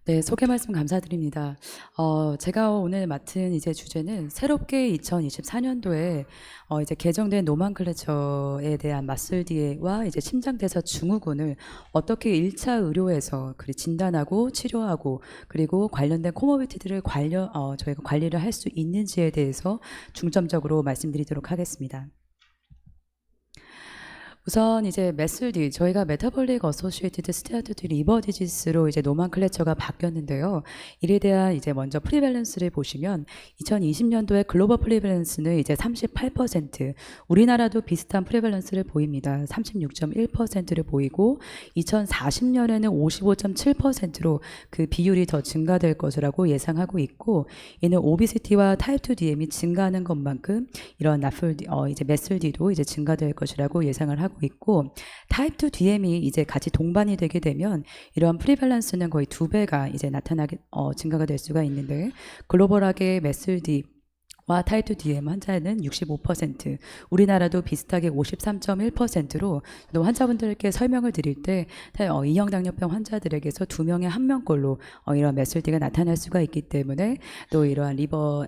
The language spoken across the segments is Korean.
네, 소개 말씀 감사드립니다. 제가 오늘 맡은 이제 주제는 새롭게 2024년도에 이제 개정된 노멘클레처에 대한 마슬디와 이제 심장대사 증후군을 어떻게 1차 의료에서 진단하고 치료하고 그리고 관련된 코모비티들을 저희가 관리를 할 수 있는지에 대해서 중점적으로 말씀드리도록 하겠습니다. 우선 이제 메슬디 저희가 메타볼릭 어소시에이티드 스테아토틱 리버 디지스로 이제 노멘클레처가 바뀌었는데요. 이에 대한 이제 먼저 프리밸런스를 보시면 2020년도에 글로벌 프리밸런스는 이제 38%, 우리나라도 비슷한 프리밸런스를 보입니다. 36.1%를 보이고 2040년에는 55.7%로 그 비율이 더 증가될 것이라고 예상하고 있고, 이는 오비시티와 타입 2 DM이 증가하는 것만큼 이런 이제 메슬디도 이제 증가될 것이라고 예상을 하고 있고, 타입 2 DM이 이제 같이 동반이 되게 되면 이러한 프리밸런스는 거의 2배가 이제 증가가 될 수가 있는데, 글로벌하게 메슬디 와 타입 2 DM 환자는 65%, 우리나라도 비슷하게 53.1%로 또 환자분들께 설명을 드릴 때 이형 당뇨병 환자들에게서 2명에 1명꼴로 이런 메슬디가 나타날 수가 있기 때문에, 또 이러한 리버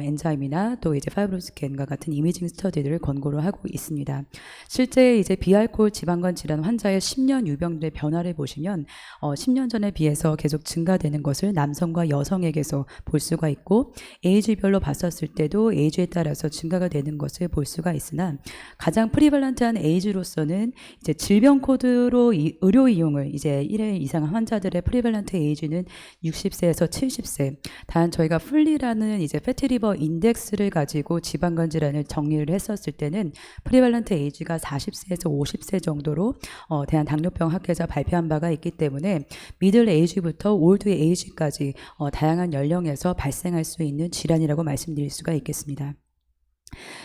엔자임이나 또 이제 파이브로스캔과 같은 이미징 스터디를 권고를 하고 있습니다. 실제 이제 비알코올 지방간 질환 환자의 10년 유병들의 변화를 보시면 10년 전에 비해서 계속 증가되는 것을 남성과 여성에게서 볼 수가 있고, 에이지별로 봤었을 때도 에이지에 따라서 증가가 되는 것을 볼 수가 있으나, 가장 프리발런트한 에이지로서는 이제 질병 코드로 의료 이용을 이제 1회 이상 환자들의 프리발런트 에이지는 60세에서 70세. 단 저희가 풀리라는 이제 패티리버 인덱스를 가지고 지방간 질환을 정리를 했었을 때는 프리발런트 에이지가 40세에서 50세 정도로 대한 당뇨병 학회에서 발표한 바가 있기 때문에, 미들 에이지부터 올드 에이지까지 다양한 연령에서 발생할 수 있는 질환이라고 말씀드릴 수가 있겠습니다.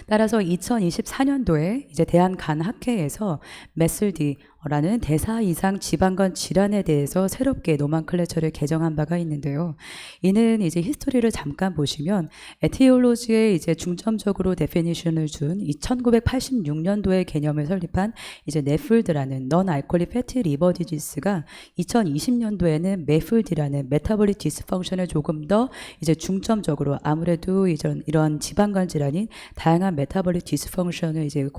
따라서 2024년도에 이제 대한간학회에서 메슬디라는 대사 이상 지방간 질환에 대해서 새롭게 노멘클레처를 개정한 바가 있는데요. 이는 이제 히스토리를 잠깐 보시면 에티올로지에 이제 중점적으로 데피니션을 준 1986년도에 개념을 설립한 이제 네플드라는 넌 알코올릭 패티 리버 디지스가 2020년도에는 메플디라는 메타볼릭 디스펑션을 조금 더 이제 중점적으로, 아무래도 이런 지방간 질환인 다양한 메타볼릭 디스펑션을 이제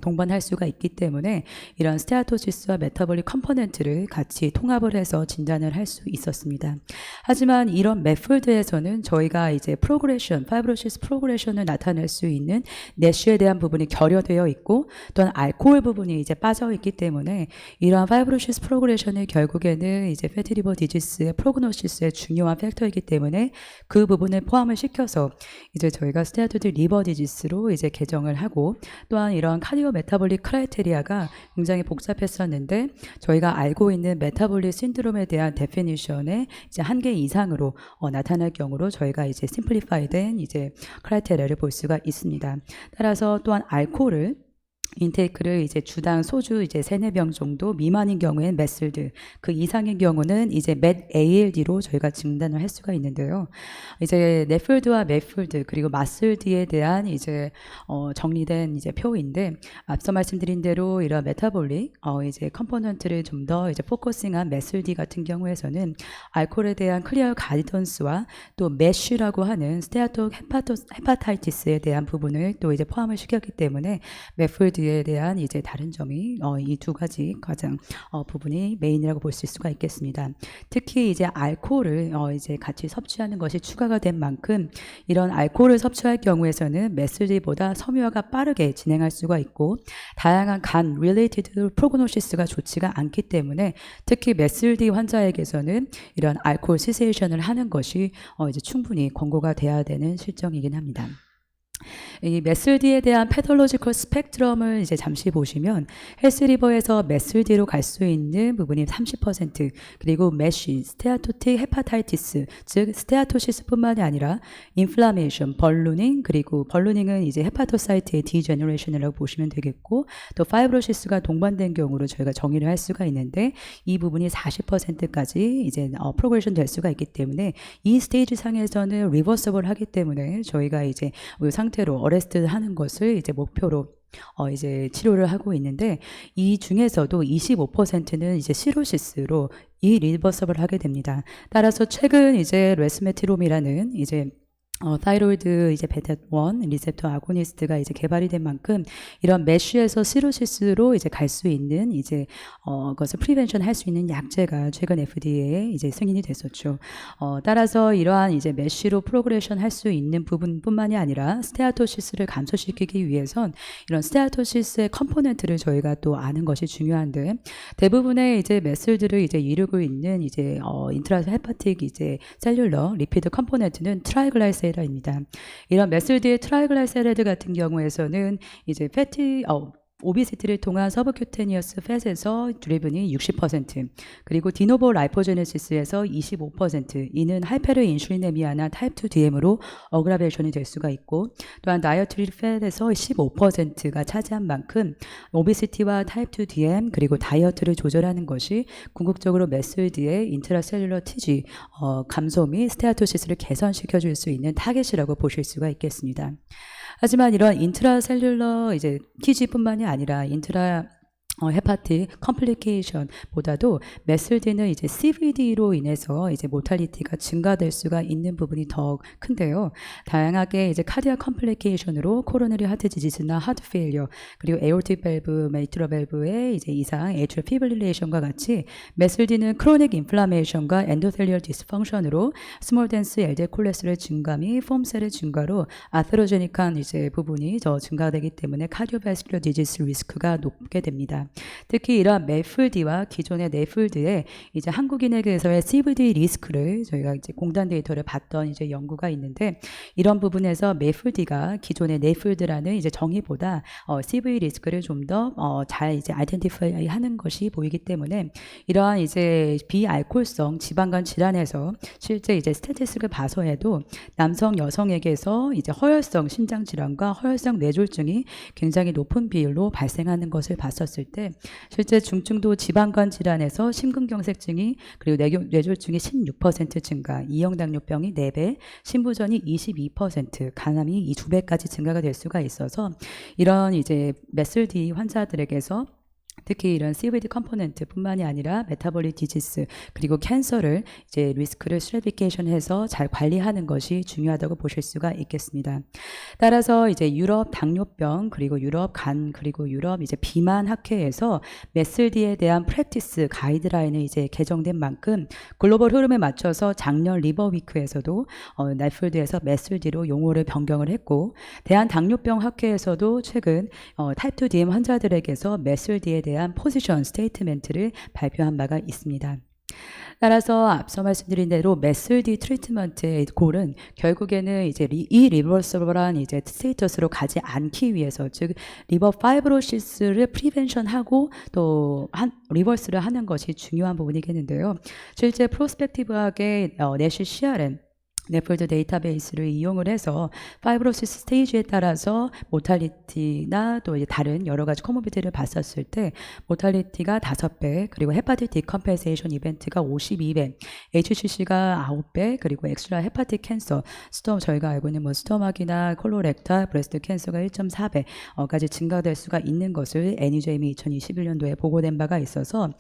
동반할 수가 있기 때문에 이런 스테아토시스와 메타볼릭 컴포넌트를 같이 통합을 해서 진단을 할 수 있었습니다. 하지만 이런 메폴드에서는 저희가 이제 파이브로시스 프로그레션을 나타낼 수 있는 내쉬에 대한 부분이 결여되어 있고, 또한 알코올 부분이 이제 빠져 있기 때문에 이러한 파이브로시스 프로그레션이 결국에는 이제 패티리버 디지스의 프로그노시스의 중요한 팩터이기 때문에 그 부분을 포함을 시켜서 이제 저희가 스테아토틱 리버 디지스로 이제 개정을 하고, 또한 이런 카디오 메타볼릭 크라이테리아가 굉장히 복잡했었는데 저희가 알고 있는 메타볼릭 신드롬에 대한 데피니션의 이제 1개 이상으로 나타날 경우로 저희가 이제 심플리파이된 이제 크라이테리아를 볼 수가 있습니다. 따라서 또한 알코올을 인테이크를 이제 주당 소주 이제 3-4병 정도 미만인 경우엔 메슬드, 그 이상인 경우는 이제 맷 ALD로 저희가 진단을 할 수가 있는데요. 이제 네플드와 메플드 그리고 마슬디에 대한 이제 정리된 이제 표인데, 앞서 말씀드린 대로 이런 메타볼릭 이제 컴포넌트를 좀 더 이제 포커싱한 메슬디 같은 경우에서는 알코올에 대한 클리어 가이던스와 또 메쉬라고 하는 스테아토 헤파타이티스에 대한 부분을 또 이제 포함을 시켰기 때문에 메플드 에 대한 이제 다른 점이 이 2가지 가장 부분이 메인이라고 볼 수가 있겠습니다. 특히 이제 알코올을 이제 같이 섭취하는 것이 추가가 된 만큼 이런 알코올을 섭취할 경우에서는 메슬디보다 섬유화가 빠르게 진행할 수가 있고, 다양한 간 related 프로그노시스가 좋지가 않기 때문에 특히 메슬디 환자에게서는 이런 알코올 시세이션을 하는 것이 이제 충분히 권고가 돼야 되는 실정이긴 합니다. 이 메슬디에 대한 패톨로지컬 스펙트럼을 이제 잠시 보시면 헬스리버에서 메슬디로 갈 수 있는 부분이 30%, 그리고 메쉬, 스테아토틱 헤파타이티스, 즉 스테아토시스뿐만이 아니라 인플라메이션, 벌루닝, 그리고 벌루닝은 이제 헤파토사이트의 디제너레이션이라고 보시면 되겠고, 또 파이브로시스가 동반된 경우로 저희가 정의를 할 수가 있는데 이 부분이 40%까지 이제 프로그레션 될 수가 있기 때문에 이 스테이지 상에서는 리버서블 하기 때문에 저희가 이제 이 상태로 어레스트 하는 것을 이제 목표로 이제 치료를 하고 있는데, 이 중에서도 25%는 이제 시로시스로 이리버서블 하게 됩니다. 따라서 최근 이제 레스메트롬이라는 이제 타이로이드 이제 베타 1 리셉터 아고니스트가 이제 개발이 된 만큼 이런 메쉬에서 시로시스로 이제 갈 수 있는 이제 그것을 프리벤션 할 수 있는 약제가 최근 FDA에 이제 승인이 됐었죠. 따라서 이러한 이제 메쉬로 프로그레션 할 수 있는 부분뿐만이 아니라 스테아토시스를 감소시키기 위해선 이런 스테아토시스의 컴포넌트를 저희가 또 아는 것이 중요한데 대부분의 이제 메슬들을 이제 이루고 있는 이제 인트라 헤파틱 이제 셀룰러 리피드 컴포넌트는 트라이글라이세라입니다. 이런 메슬드의 트라이글라이세라이드 같은 경우에서는 이제 오비시티를 통한 서브큐테니어스 팻에서 드리븐이 60%, 그리고 디노보 라이포제네시스에서 25%, 이는 하이페르 인슐리네미아나 타입 2 DM으로 어그라베이션이 될 수가 있고, 또한 다이어트리 팻에서 15%가 차지한 만큼 오비시티와 타입 2 DM 그리고 다이어트를 조절하는 것이 궁극적으로 메슬드의 인트라셀룰러 TG 감소 및 스테아토시스를 개선시켜 줄 수 있는 타겟이라고 보실 수가 있겠습니다. 하지만 이런 인트라셀룰러 이제 TG뿐만이 아니라 인트라 헤파틱 컴플리케이션보다도 메슬드는 이제 CVD로 인해서 이제 모탈리티가 증가될 수가 있는 부분이 더 큰데요. 다양하게 이제 카디아 컴플리케이션으로 코로너리 하트 디지즈나 하트 페일리어 그리고 에오르틱 밸브, 메이트럴 밸브의 이제 이상, 에이트럴 피브릴레이션과 같이 메슬드는 크로닉 인플라메이션과 엔도텔리얼 디스펑션으로 스몰 덴스 LDL 콜레스테롤 증가 및 폼셀의 증가로 아테로제닉한 이제 부분이 더 증가되기 때문에 카디오바스큘러 디지즈 리스크가 높게 됩니다. 특히 이러한 메플드와 기존의 네플드의 이제 한국인에게서의 CVD 리스크를 저희가 이제 공단 데이터를 봤던 이제 연구가 있는데 이런 부분에서 메플드가 기존의 네플드라는 이제 정의보다 CVD 리스크를 좀 더 잘 이제 아이덴티파이 하는 것이 보이기 때문에 이러한 이제 비알코올성 지방간 질환에서 실제 이제 스태티스틱을 봐서해도 남성 여성에게서 이제 허혈성 신장 질환과 허혈성 뇌졸중이 굉장히 높은 비율로 발생하는 것을 봤었을 때 실제 중증도 지방간 질환에서 심근경색증이 그리고 뇌졸중이 16% 증가, 이형당뇨병이 4배, 신부전이 22%, 간암이 이 2배까지 증가가 될 수가 있어서 이런 이제 메슬D 환자들에게서 특히 이런 CVD 컴포넌트뿐만이 아니라 메타볼릭 디지스 그리고 캔서를 이제 리스크를 스트래티피케이션해서 잘 관리하는 것이 중요하다고 보실 수가 있겠습니다. 따라서 이제 유럽 당뇨병 그리고 유럽 간 그리고 유럽 이제 비만 학회에서 메슬디에 대한 프랙티스 가이드라인이 이제 개정된 만큼 글로벌 흐름에 맞춰서 작년 리버 위크에서도 나이플드에서 메슬디로 용어를 변경을 했고 대한 당뇨병 학회에서도 최근 타입 2 DM 환자들에게서 메슬디에 대한 포지션 스테이트멘트를 발표한 바가 있습니다. 따라서 앞서 말씀드린 대로 메슬디 트리트먼트의 골은 결국에는 이제 이리버서블한 이제 스테이터스로 가지 않기 위해서 즉 리버 파이브로시스를 프리벤션하고 또 리버스를 하는 것이 중요한 부분이겠는데요. 실제 프로스펙티브하게 내시 CRN 네플드 데이터베이스를 이용을 해서 파이브로시스 스테이지에 따라서 모탈리티나 또 이제 다른 여러 가지 코모비디를 봤었을 때 모탈리티가 5배 그리고 헤파틱 디컴펜세이션 이벤트가 52배, HCC가 9배 그리고 엑스트라 헤파틱 캔서 저희가 알고 있는 뭐 스토막이나 콜로렉타, 브레스트 캔서가 1.4배까지 증가될 수가 있는 것을 NEJM이 2021년도에 보고된 바가 있어서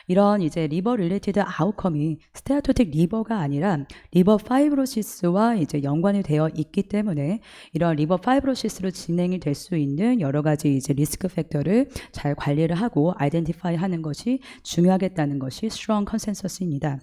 이런 이제 리버 릴레이티드 아웃컴이 스테아토틱 리버가 아니라 리버 파이브로시스와 이제 연관이 되어 있기 때문에 이런 리버 파이브로시스로 진행이 될 수 있는 여러 가지 이제 리스크 팩터를 잘 관리를 하고 아이덴티파이 하는 것이 중요하겠다는 것이 스트롱 컨센서스입니다.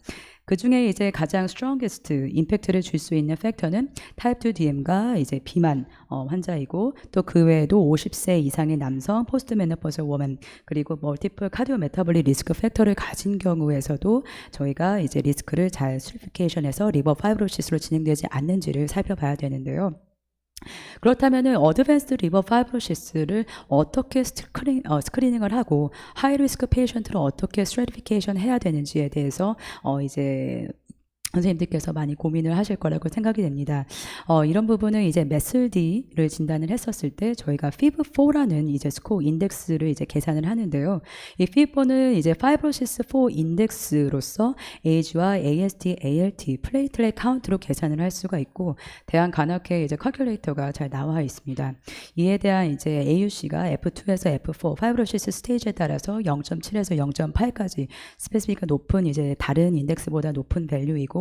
그 중에 이제 가장 스트롱게스트 임팩트를 줄 수 있는 팩터는 타입 2 DM과 이제 비만 환자이고 또 그 외에도 50세 이상의 남성, 포스트 메노포즈 워먼 그리고 멀티플 카디오 메타볼릭 리스크 팩터를 가진 경우에서도 저희가 이제 리스크를 잘 스트리피케이션해서 리버 파이브로시스로 진행되지 않는지를 살펴봐야 되는데요. 그렇다면은 어드밴스드 리버 파이브로시스를 어떻게 스크리닝을 하고 하이리스크 페이션트를 어떻게 스트래티피케이션 해야 되는지에 대해서 이제 선생님들께서 많이 고민을 하실 거라고 생각이 됩니다. 이런 부분은 이제 메슬디를 진단을 했었을 때 저희가 FIB4라는 이제 스코어 인덱스를 이제 계산을 하는데요. 이 FIB4는 이제 파이브로시스 4 인덱스로서 AG와 AST, ALT, 플레이틀렛 카운트로 계산을 할 수가 있고 대한간헐계 이제 컬큘레이터가 잘 나와 있습니다. 이에 대한 이제 AUC가 F2에서 F4 파이브로시스 스테이지에 따라서 0.7에서 0.8까지 스페시피가 높은 이제 다른 인덱스보다 높은 밸류이고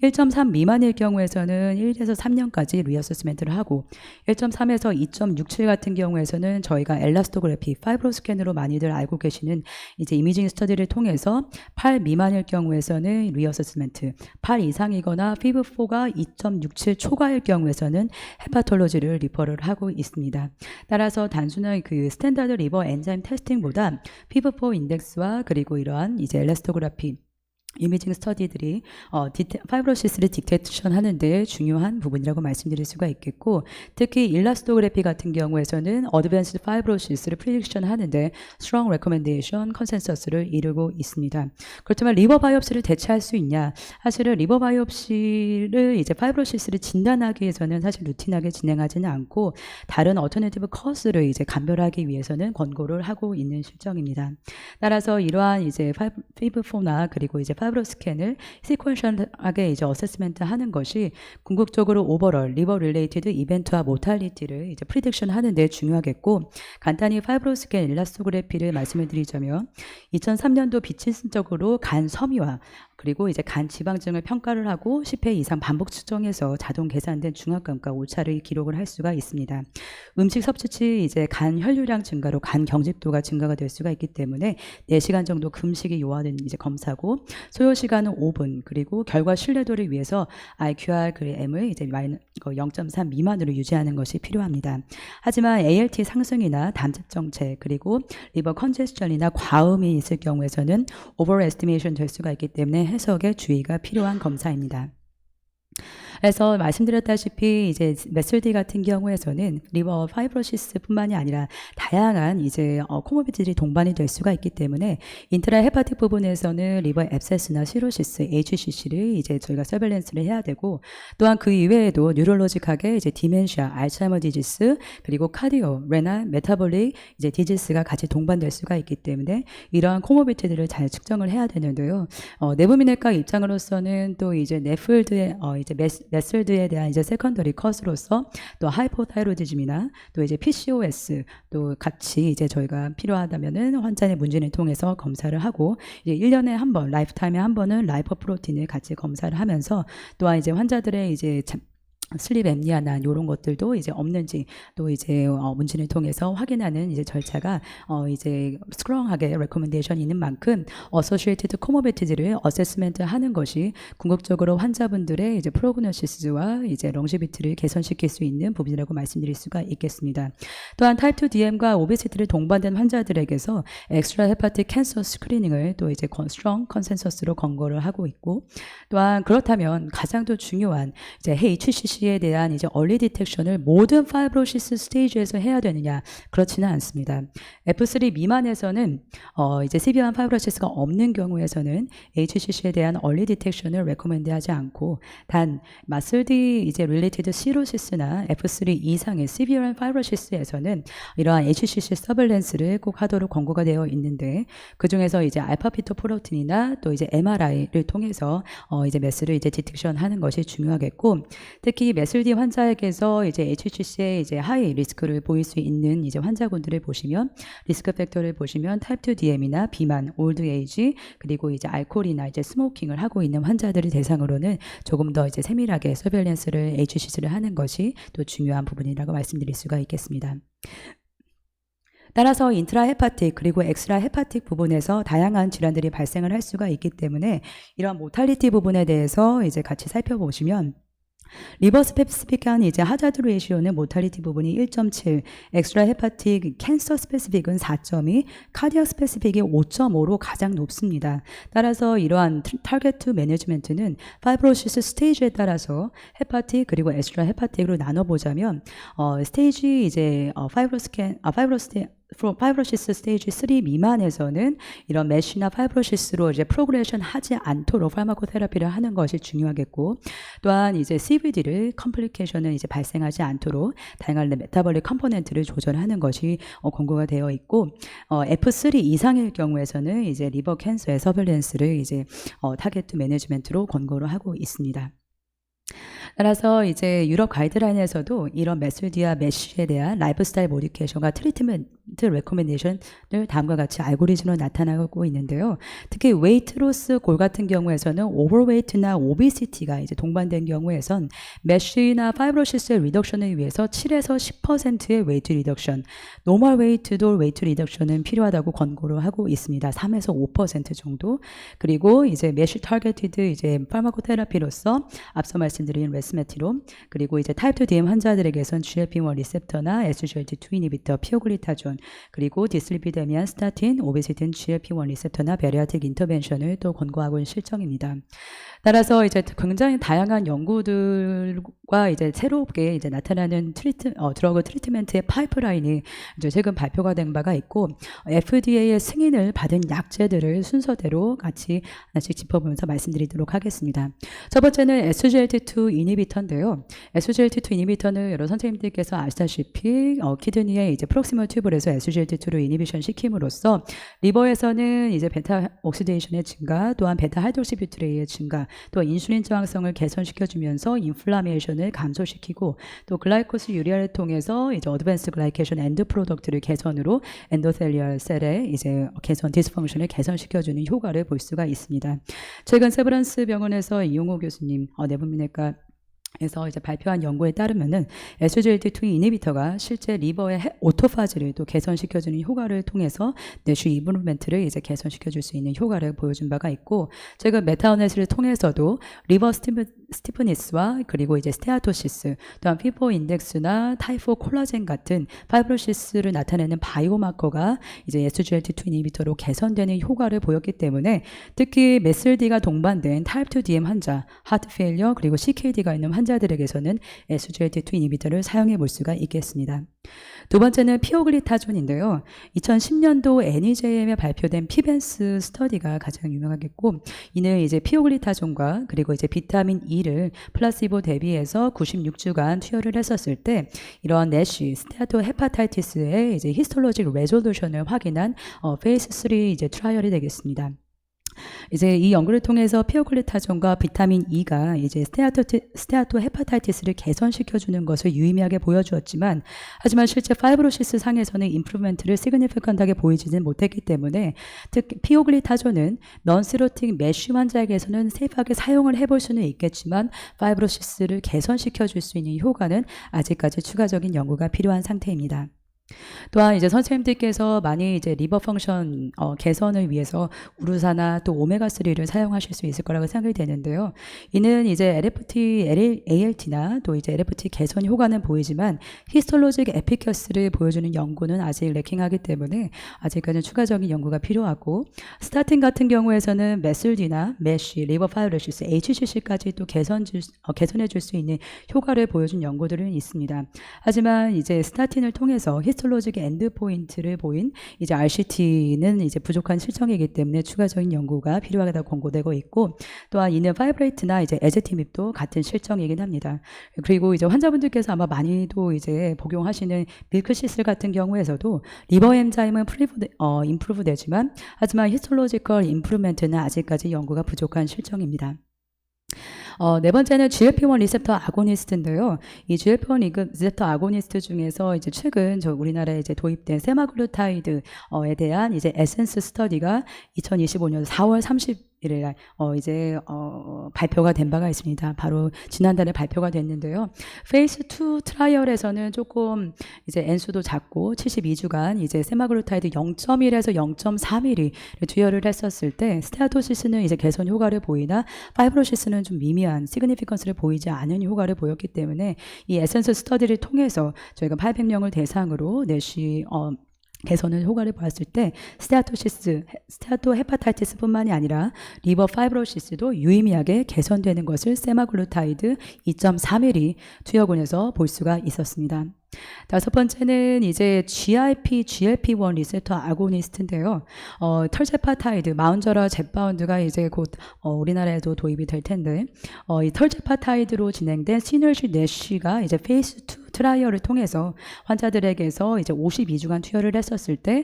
1.3 미만일 경우에서는 1에서 3년까지 리어세스멘트를 하고 1.3에서 2.67 같은 경우에서는 저희가 엘라스토그래피, 파이브로스캔으로 많이들 알고 계시는 이제 이미징 스터디를 통해서 8 미만일 경우에서는 리어세스멘트, 8 이상이거나 FIB4가 2.67 초과일 경우에서는 헤파톨로지를 리퍼를 하고 있습니다. 따라서 단순한 그 스탠다드 리버 엔자임 테스팅보다 FIB4 인덱스와 그리고 이러한 이제 엘라스토그래피 이미징 스터디들이 파이브로시스를 딕테이션 하는데 중요한 부분이라고 말씀드릴 수가 있겠고 특히 일라스토그래피 같은 경우에서는 어드밴스드 파이브로시스를 프리딕션 하는데 스트롱 레코멘데이션 컨센서스를 이루고 있습니다. 그렇지만 리버 바이옵시를 대체할 수 있냐? 사실은 리버 바이옵시를 이제 파이브로시스를 진단하기 위해서는 사실 루틴하게 진행하지는 않고 다른 어터네티브 커스를 이제 감별하기 위해서는 권고를 하고 있는 실정입니다. 따라서 이러한 이제 FIB4나 그리고 이제 파이브로 스캔을 시퀀셜하게 이제 어세스멘트 하는 것이 궁극적으로 오버럴 리버 릴레이티드 이벤트와 모탈리티를 이제 프리딕션 하는 데 중요하겠고 간단히 파이브로 스캔 일라스토그래피를 말씀을 드리자면 2003년도 비침성적으로 간 섬유화 그리고 이제 간 지방증을 평가를 하고 10회 이상 반복 측정해서 자동 계산된 중압감과 오차를 기록을 할 수가 있습니다. 음식 섭취치 이제 간 혈류량 증가로 간 경직도가 증가가 될 수가 있기 때문에 4시간 정도 금식이 요하는 이제 검사고 소요 시간은 5분 그리고 결과 신뢰도를 위해서 IQR M을 이제 0.3 미만으로 유지하는 것이 필요합니다. 하지만 ALT 상승이나 담즙 정체 그리고 리버 컨제스션이나 과음이 있을 경우에서는 오버 에스티메이션 될 수가 있기 때문에 해석에 주의가 필요한 검사입니다. 그래서 말씀드렸다시피 이제 메슬디 같은 경우에서는 리버 파이브로시스뿐만이 아니라 다양한 이제 코모비디들이 동반이 될 수가 있기 때문에 인트라 헤파틱 부분에서는 리버 앱세스나 시로시스, HCC를 이제 저희가 서벨런스를 해야 되고 또한 그 이외에도 뉴럴로직하게 이제 디멘시아, 알츠하이머 디지스 그리고 카디오, 레날, 메타볼릭 이제 디지스가 같이 동반될 수가 있기 때문에 이러한 코모비디들을 잘 측정을 해야 되는데요. 내부민외과 입장으로서는 또 이제 네플드의 이제 메슬드에 대한 이제 세컨더리 컷으로서 또 하이포타이로디즘이나 또 이제 PCOS 또 같이 이제 저희가 필요하다면은 환자의 문진을 통해서 검사를 하고 이제 1년에 한 번, 라이프타임에 한 번은 라이포프로틴을 같이 검사를 하면서 또한 이제 환자들의 이제 슬립 앱니아나 이런 것들도 이제 없는지 또 이제 문진을 통해서 확인하는 이제 절차가 이제 스트롱하게 레코멘데이션이 있는 만큼 어소시에이티드 코모비티즈를 어세스멘트 하는 것이 궁극적으로 환자분들의 이제 프로그노시스와 이제 롱시비티를 개선시킬 수 있는 부분이라고 말씀드릴 수가 있겠습니다. 또한 타입 2 DM과 오베시티를 동반된 환자들에게서 엑스트라 헤파틱 캔서 스크리닝을 또 이제 스트롱 컨센서스로 권고를 하고 있고 또한 그렇다면 가장 더 중요한 이제 HCC 에 대한 이제 얼리 디텍션을 모든 파이브로시스 스테이지에서 해야 되느냐 그렇지는 않습니다. F3 미만에서는 이제 시비한 파이브로시스가 없는 경우에서는 HCC에 대한 얼리 디텍션을 레코멘드하지 않고 단 마슬디 이제 릴레이티드 시로시스나 F3 이상의 시비한 파이브로시스에서는 이러한 HCC 서벨런스를 꼭 하도록 권고가 되어 있는데 그 중에서 이제 알파 피토프로틴이나 또 이제 MRI를 통해서 이제 메스를 이제 디텍션 하는 것이 중요하겠고 특히 메슬디 환자에게서 이제 HCC의 이제 하이 리스크를 보일 수 있는 이제 환자군들을 보시면 리스크 팩터를 보시면 타입 2 DM이나 비만, 올드 에이지 그리고 이제 알코올이나 이제 스모킹을 하고 있는 환자들을 대상으로는 조금 더 이제 세밀하게 서벨런스를 HCC를 하는 것이 또 중요한 부분이라고 말씀드릴 수가 있겠습니다. 따라서 인트라 헤파틱 그리고 엑스트라 헤파틱 부분에서 다양한 질환들이 발생을 할 수가 있기 때문에 이런 모탈리티 부분에 대해서 이제 같이 살펴보시면 리버 스페시픽한 이제 하자드 레이시오는 모탈리티 부분이 1.7, 엑스트라 헤파틱 캔서 스페시픽은 4.2, 카디아 스페시픽이 5.5로 가장 높습니다. 따라서 이러한 타겟 매니지먼트는 파이브로시스 스테이지에 따라서 헤파틱 그리고 엑스트라 헤파틱으로 나눠보자면 스테이지 이제 파이브로시스 스테이지 3 미만에서는 이런 메쉬나 파이브로시스로 이제 프로그레션 하지 않도록 파르마코테라피를 하는 것이 중요하겠고, 또한 이제 CVD를 컴플리케이션은 이제 발생하지 않도록 다양한 메타볼릭 컴포넌트를 조절하는 것이 권고가 되어 있고, F3 이상일 경우에서는 이제 리버 캔서의 서빌런스를 이제 타겟 매니지먼트로 권고를 하고 있습니다. 따라서 이제 유럽 가이드라인에서도 이런 메슬디와 메쉬에 대한 라이프스타일 모디케이션과 트리트먼트 레코멘데이션을 다음과 같이 알고리즘으로 나타나고 있는데요. 특히 웨이트 로스 골 같은 경우에서는 오버웨이트나 오비시티가 이제 동반된 경우에선 메쉬나 파이브로시스의 리덕션을 위해서 7에서 10%의 웨이트 리덕션, 노멀 웨이트도 웨이트 리덕션은 필요하다고 권고를 하고 있습니다. 3에서 5% 정도. 그리고 이제 메쉬 타겟티드 이제 파르마코테라피로서 앞서 말씀드린 레스메티론, 그리고 이제 타입 2 DM 환자들에게선 GLP-1 리셉터나 SGLT2 이니비터, 피오글리타존, 그리고 디슬리피데미안, 스타틴, 오베시틴, GLP-1 리셉터나 베리아틱 인터벤션을 또 권고하고 있는 실정입니다. 따라서 이제 굉장히 다양한 연구들과 이제 새롭게 이제 나타나는 드러그 트리트먼트의 파이프라인이 이제 최근 발표가 된 바가 있고, FDA의 승인을 받은 약제들을 순서대로 같이 하나씩 짚어보면서 말씀드리도록 하겠습니다. 첫 번째는 SGLT2 이니비터인데요. SGLT2 이니비터는 여러 선생님들께서 아시다시피 키드니의 이제 프록시멀 튜브에서 SGLT2를 이니비션 시킴으로써 리버에서는 이제 베타 옥시데이션의 증가, 또한 베타 하이드록시뷰트레이의 증가, 또 인슐린 저항성을 개선시켜주면서 인플라메이션을 감소시키고, 또 글라이코스 유리아를 통해서 이제 어드밴스 글라이케이션 엔드 프로덕트를 개선으로 엔도텔리얼 셀의 이제 개선 디스펑션을 개선시켜주는 효과를 볼 수가 있습니다. 최근 세브란스 병원에서 이용호 교수님 내분비내과 에서 이제 발표한 연구에 따르면은 SGLT2 이니비터가 실제 리버의 오토파지를 또 개선시켜주는 효과를 통해서 내쉬 이브루멘트를 이제 개선시켜줄 수 있는 효과를 보여준 바가 있고, 최근 메타어널리시스를 통해서도 리버 스티프니스와 그리고 이제 스테아토시스, 또한 피포 인덱스나 타이포 콜라겐 같은 파이브로시스를 나타내는 바이오마커가 이제 SGLT2 이니비터로 개선되는 효과를 보였기 때문에 특히 메슬디가 동반된 타입 2 DM 환자, 하트 페일리어, 그리고 CKD가 있는 환자들에게서는 SGLT2 이니비터를 사용해 볼 수가 있겠습니다. 두 번째는 피오글리타존인데요. 2010년도 NEJM에 발표된 피벤스 스터디가 가장 유명하겠고, 이는 이제 피오글리타존과 그리고 이제 비타민 E를 플라시보 대비해서 96주간 투여를 했었을 때 이런 내쉬, 스테아토 헤파타이티스의 이제 히스톨로직 레졸루션을 확인한 페이스 3 이제 트라이얼이 되겠습니다. 이제 이 연구를 통해서 피오글리타존과 비타민 E가 이제 스테아토 헤파타이티스를 개선시켜주는 것을 유의미하게 보여주었지만, 하지만 실제 파이브로시스 상에서는 임프루먼트를 시그니피컨트하게 보이지는 못했기 때문에 특히 피오글리타존은 넌시로틱 메쉬 환자에게서는 세이프하게 사용을 해볼 수는 있겠지만 파이브로시스를 개선시켜줄 수 있는 효과는 아직까지 추가적인 연구가 필요한 상태입니다. 또한 이제 선생님들께서 많이 이제 리버 펑션 개선을 위해서 우루사나 또 오메가3를 사용하실 수 있을 거라고 생각이 되는데요. 이는 이제 LFT, ALT나 또 이제 LFT 개선 효과는 보이지만 히스톨로직 에피커스를 보여주는 연구는 아직 레킹하기 때문에 아직까지는 추가적인 연구가 필요하고, 스타틴 같은 경우에서는 메슬디나 메쉬, 리버 파이브로시스, HCC까지 또 개선해 줄 수 있는 효과를 보여준 연구들은 있습니다. 하지만 이제 스타틴을 통해서 히스톨로직 엔드 포인트를 보인 이제 RCT는 이제 부족한 실정이기 때문에 추가적인 연구가 필요하다고 권고되고 있고, 또한 이는 파이브레이트나 이제 에제티밉도 같은 실정이긴 합니다. 그리고 이제 환자분들께서 아마 많이도 이제 복용하시는 밀크시슬 같은 경우에서도 리버 엔자임은 임프루브 되지만, 하지만 히스톨로지컬 임프루먼트는 아직까지 연구가 부족한 실정입니다. 네 번째는 GLP-1 리셉터 아고니스트인데요. 이 GLP-1 리셉터 아고니스트 중에서 이제 최근 우리나라에 이제 도입된 세마글루타이드에 대한 이제 에센스 스터디가 2025년 4월 30일에 이제 발표가 된 바가 있습니다. 바로 지난달에 발표가 됐는데요. 페이스 2 트라이얼에서는 조금 이제 N수도 작고 72주간 이제 세마글루타이드 0.1에서 0.3ml를 투여를 했었을 때 스테아토시스는 이제 개선 효과를 보이나 파이브로시스는 좀 미미한 시그니피컨스를 보이지 않은 효과를 보였기 때문에 이 에센스 스터디를 통해서 저희가 800명을 대상으로 내쉬 개선을 효과를 보았을 때 스테아토 헤파타이티스뿐만이 아니라 리버 파이브로시스도 유의미하게 개선되는 것을 세마글루타이드 2.3ml 투여군에서 볼 수가 있었습니다. 다섯 번째는 이제 GLP-1 리셉터 아고니스트인데요. 털제파타이드, 마운저라 젯바운드가 이제 곧 우리나라에도 도입이 될 텐데, 이 털제파타이드로 진행된 시너지 내쉬가 이제 페이스 2 트라이얼을 통해서 환자들에게서 이제 52주간 투여를 했었을 때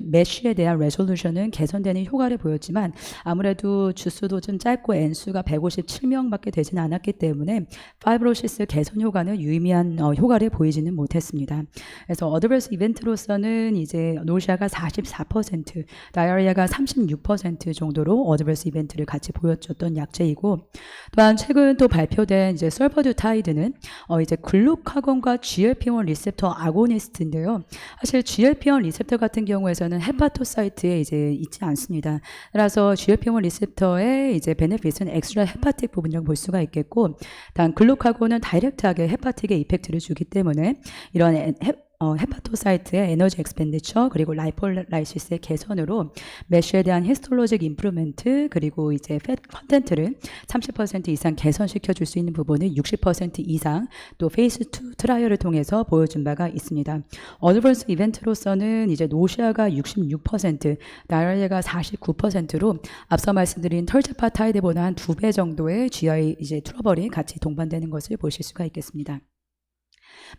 매쉬에 대한 레졸루션은 개선되는 효과를 보였지만 아무래도 주수도 좀 짧고 N수가 157명밖에 되진 않았기 때문에 파이브로시스 개선 효과는 유의미한 효과를 보이지는 못했습니다. 그래서 어드버스 이벤트로서는 이제 노시아가 44%, 다이어리아가 36% 정도로 어드버스 이벤트를 같이 보여줬던 약제이고, 또한 최근 또 발표된 이제 설퍼듀타이드는 이제 글루카곤과 GLP-1 리셉터 아고니스트인데요. 사실 GLP-1 리셉터 같은 경우에서는 헤파토사이트에 이제 있지 않습니다. 따라서 GLP-1 리셉터의 이제 베네핏은 엑스트라 헤파틱 부분이라고 볼 수가 있겠고, 단 글루카곤은 다이렉트하게 헤파틱에 이펙트를 주기 때문에 이런 헤파토사이트의 에너지 엑스펜디처 그리고 라이폴라이시스의 개선으로 매쉬에 대한 히스톨로직 임프루먼트 그리고 이제 팻 컨텐트를 30% 이상 개선시켜 줄 수 있는 부분을 60% 이상 또 페이스 2 트라이얼을 통해서 보여준 바가 있습니다. 어드버스 이벤트로서는 이제 노시아가 66%, 다이어리아가 49%로 앞서 말씀드린 털제파타이드보다 한 2배 정도의 GI 이제 트러블이 같이 동반되는 것을 보실 수가 있겠습니다.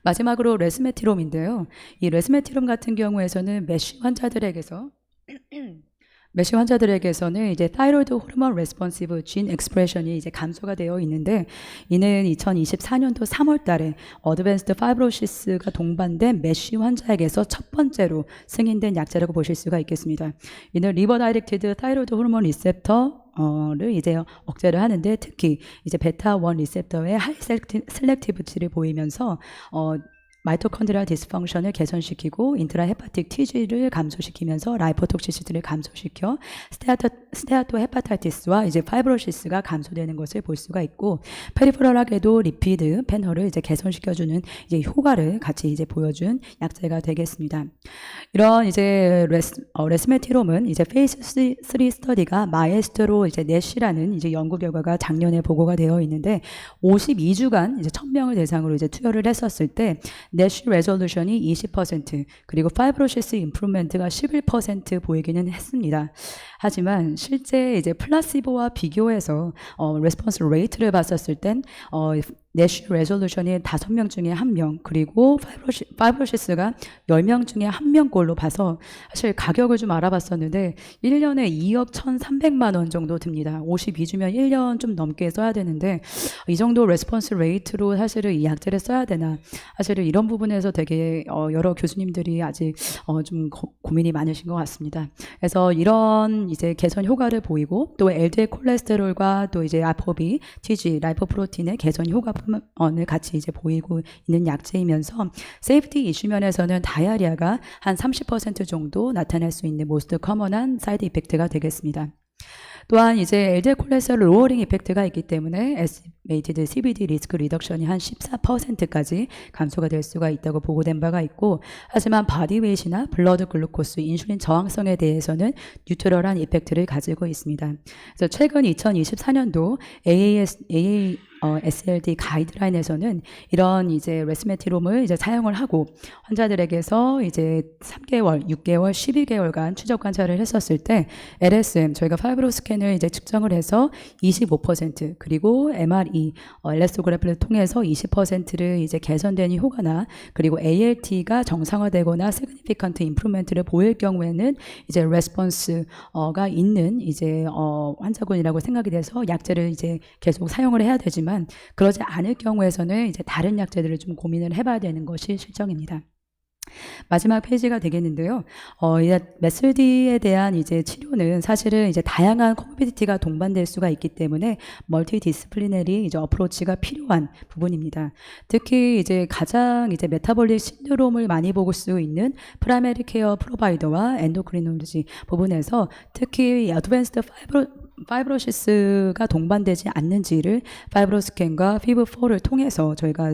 마지막으로 레스메티롬인데요. 이 레스메티롬 같은 경우에서는 매쉬 환자들에게서는 이제 타이로이드 호르몬 레스폰시브 진 익스프레션이 이제 감소가 되어 있는데, 이는 2024년도 3월 달에 어드밴스드 파이브로시스가 동반된 매쉬 환자에게서 첫 번째로 승인된 약제라고 보실 수가 있겠습니다. 이는 리버 다이렉티드 타이로이드 호르몬 리셉터를 이제 억제를 하는데, 특히 이제 베타1 리셉터의 하이 셀렉티비티를 보이면서 마이토콘드리아 디스펑션을 개선시키고 인트라 헤파틱 TG를 감소시키면서 라이포톡시시티를 감소시켜 스테아토 헤파타이티스와 이제 파이브로시스가 감소되는 것을 볼 수가 있고, 페리퍼럴하게도 리피드 패널을 이제 개선시켜주는 이제 효과를 같이 이제 보여준 약제가 되겠습니다. 이런 이제 레스메티롬은 이제 페이스 3 스터디가 마에스트로 이제 넷이라는 이제 연구 결과가 작년에 보고가 되어 있는데, 52주간 이제 1000명을 대상으로 이제 투여를 했었을 때 내쉬 레졸루션이 20% 그리고 파이브로시스 임프루먼트가 11% 보이기는 했습니다. 하지만 실제 이제 플라시보와 비교해서 레스폰스 레이트를 봤었을 땐 내쉬 레졸루션이 5명 중에 1명 그리고 파이브로시스가 10명 중에 1명꼴로 봐서 사실 가격을 좀 알아봤었는데 1년에 2억 1,300만 원 정도 듭니다. 52주면 1년 좀 넘게 써야 되는데 이 정도 레스폰스 레이트로 사실은 이 약제를 써야 되나, 사실은 이런 부분에서 되게 여러 교수님들이 아직 좀 고민이 많으신 것 같습니다. 그래서 이런 이제 개선 효과를 보이고 또 LDL 콜레스테롤과 또 이제 아포비, TG, 라이포프로틴의 개선 효과를 같이 이제 보이고 있는 약제이면서 세이프티 이슈 면에서는 다이아리아가 한 30% 정도 나타날 수 있는 모스트 커먼한 사이드 이펙트가 되겠습니다. 또한 이제 LDL 콜레스테롤 로어링 이펙트가 있기 때문에 에스티메이티드 CVD 리스크 리덕션이 한 14%까지 감소가 될 수가 있다고 보고된 바가 있고, 하지만 바디웨이트나 블러드 글루코스, 인슐린 저항성에 대해서는 뉴트럴한 이펙트를 가지고 있습니다. 그래서 최근 2024년도 SLD 가이드라인에서는 이런 이제 레스메티롬을 이제 사용을 하고 환자들에게서 이제 3개월, 6개월, 12개월간 추적 관찰을 했었을 때 LSM, 저희가 파이브로 스캔을 이제 측정을 해서 25% 그리고 MRE, 엘라스토그래프를 통해서 20%를 이제 개선되는 효과나 그리고 ALT가 정상화되거나 시그니피컨트 임프루먼트를 보일 경우에는 이제 레스폰스가 있는 이제 환자군이라고 생각이 돼서 약제를 이제 계속 사용을 해야 되지만, 그러지 않을 경우에서는 이제 다른 약제들을 좀 고민을 해봐야 되는 것이 실정입니다. 마지막 페이지가 되겠는데요. 메슬디에 대한 이제 치료는 사실은 이제 다양한 코모비디티가 동반될 수가 있기 때문에 멀티 디스플리너리 이제 어프로치가 필요한 부분입니다. 특히 이제 가장 이제 메타볼릭 신드롬을 많이 볼 수 있는 프라이머리 케어 프로바이더와 엔도크리놀로지 부분에서 특히 어드밴스드 파이브로시스가 동반되지 않는지를 파이브로스캔과 피브4를 통해서 저희가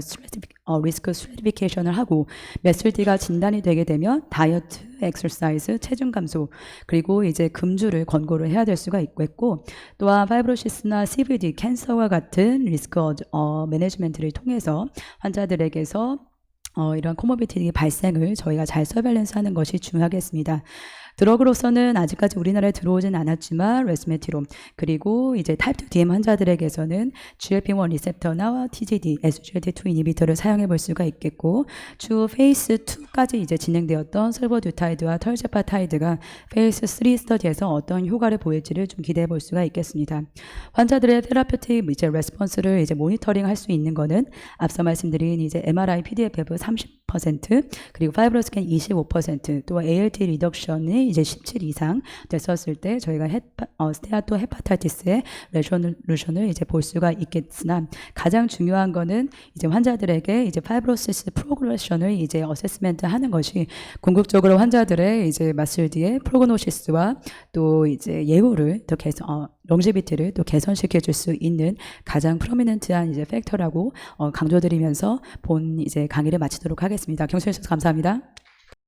리스크 스트래티피케이션을 하고 메슬디가 진단이 되게 되면 다이어트, 엑서사이즈, 체중 감소 그리고 이제 금주를 권고를 해야 될 수가 있고, 또한 파이브로시스나 CVD, 캔서와 같은 리스크 매니지먼트를 통해서 환자들에게서 이런 코모비디티 발생을 저희가 잘 서베일런스 하는 것이 중요하겠습니다. 드러그로서는 아직까지 우리나라에 들어오진 않았지만 레스메티롬 그리고 이제 타입 2 DM 환자들에게서는 GLP-1 리셉터나 TZD, SGLT2 이니비터를 사용해 볼 수가 있겠고 추후 페이스 2까지 이제 진행되었던 설버듀타이드와 털제파타이드가 페이스 3 스터디에서 어떤 효과를 보일지를 좀 기대해 볼 수가 있겠습니다. 환자들의 테라피틱 이제 레스폰스를 이제 모니터링 할 수 있는 거는 앞서 말씀드린 이제 MRI PDFF 30% 그리고 파이브로 스캔 25% 또 ALT 리덕션이 이제 17 이상 됐었을 때 저희가 스테아토 헤파타이티스의 레졸루션을 이제 볼 수가 있겠으나 가장 중요한 거는 이제 환자들에게 이제 파이브로시스 프로그레션을 이제 어세스멘트 하는 것이 궁극적으로 환자들의 이제 마슬디의 프로그노시스와 또 이제 예후를 더 롱지비티를 또 개선시켜 줄 수 있는 가장 프로미넌트한 이제 팩터라고 강조드리면서 본 이제 강의를 마치도록 하겠습니다. 경청해 주셔서 감사합니다.